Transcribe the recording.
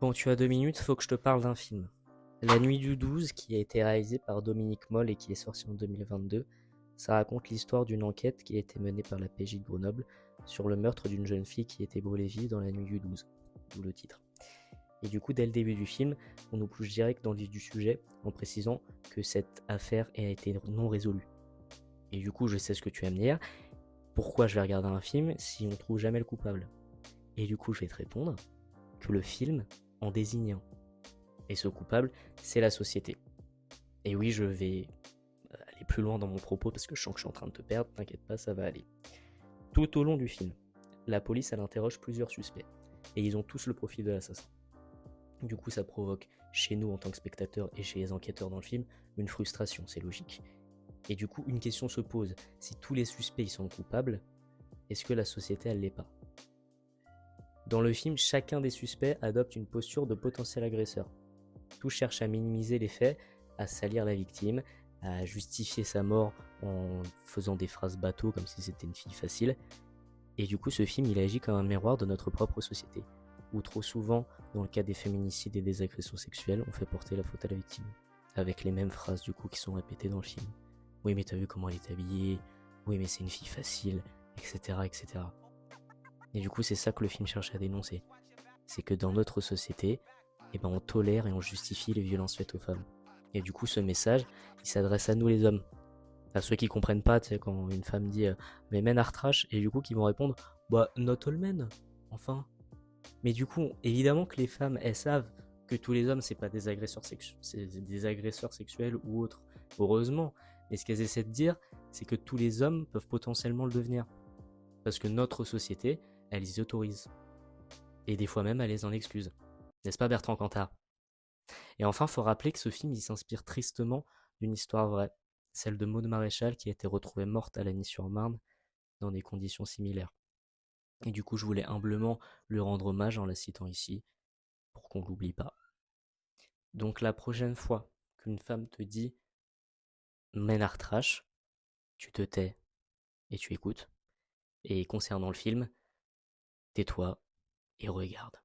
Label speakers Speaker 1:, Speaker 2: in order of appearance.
Speaker 1: Bon, tu as 2 minutes, faut que je te parle d'un film. La Nuit du 12, qui a été réalisé par Dominique Moll et qui est sorti en 2022, ça raconte l'histoire d'une enquête qui a été menée par la PJ de Grenoble sur le meurtre d'une jeune fille qui était brûlée vive dans la Nuit du 12, d'où le titre. Et du coup, dès le début du film, on nous plonge direct dans le vif du sujet en précisant que cette affaire a été non résolue. Et du coup, je sais ce que tu vas me dire. Pourquoi je vais regarder un film si on trouve jamais le coupable? Et du coup, je vais te répondre que le film en désigne un. Et ce coupable, c'est la société. Et oui, je vais aller plus loin dans mon propos parce que je sens que je suis en train de te perdre, t'inquiète pas, ça va aller. Tout au long du film, la police, elle interroge plusieurs suspects. Et ils ont tous le profil de l'assassin. Du coup, ça provoque chez nous en tant que spectateurs et chez les enquêteurs dans le film une frustration, c'est logique. Et du coup, une question se pose, si tous les suspects ils sont coupables, est-ce que la société elle l'est pas? Dans le film, chacun des suspects adopte une posture de potentiel agresseur. Tout cherche à minimiser les faits, à salir la victime, à justifier sa mort en faisant des phrases bateau comme si c'était une fille facile. Et du coup, ce film, il agit comme un miroir de notre propre société, où trop souvent, dans le cas des féminicides et des agressions sexuelles, on fait porter la faute à la victime, avec les mêmes phrases du coup qui sont répétées dans le film. Oui, mais t'as vu comment elle est habillée? Oui, mais c'est une fille facile, etc., etc. Et du coup, c'est ça que le film cherche à dénoncer. C'est que dans notre société, on tolère et on justifie les violences faites aux femmes. Et du coup, ce message, il s'adresse à nous les hommes. À ceux qui comprennent pas, tu sais, quand une femme dit mais men are trash, et du coup, qui vont répondre bah, not all men, enfin. Mais du coup, évidemment que les femmes, elles savent que tous les hommes, c'est pas des agresseurs, c'est des agresseurs sexuels ou autres. Heureusement. Mais ce qu'elles essaient de dire, c'est que tous les hommes peuvent potentiellement le devenir. Parce que notre société, elle les autorise. Et des fois même, elle les en excuse. N'est-ce pas Bertrand Cantat? Et enfin, faut rappeler que ce film, il s'inspire tristement d'une histoire vraie, celle de Maude Maréchal qui a été retrouvée morte à Lagny-sur-Marne dans des conditions similaires. Et du coup, je voulais humblement lui rendre hommage en la citant ici, pour qu'on l'oublie pas. Donc la prochaine fois qu'une femme te dit Ménard trash, tu te tais et tu écoutes. Et concernant le film, tais-toi et regarde.